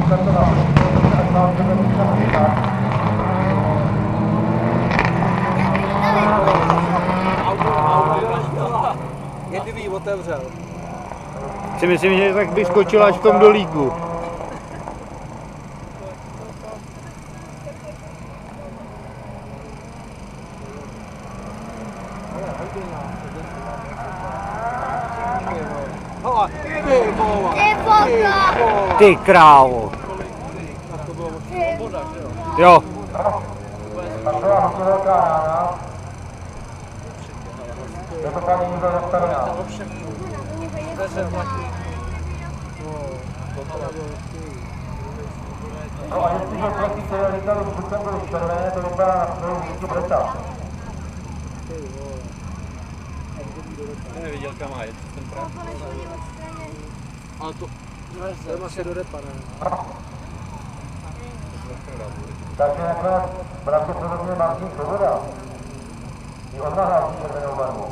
Kdyby ji otevřel. Si myslím, že tak by skočil až v tom dolíku. Ty krávo. Jo. No a jestliže platí, které říkali, pokud jsem byl červené, to vypadá na svou místě breta. Neviděl, kam má jet, ten práv. Ale to má se do repa, ne? Takže nakonec pravděpodobně Martin Svoboda. I on nahrál červenou barvu.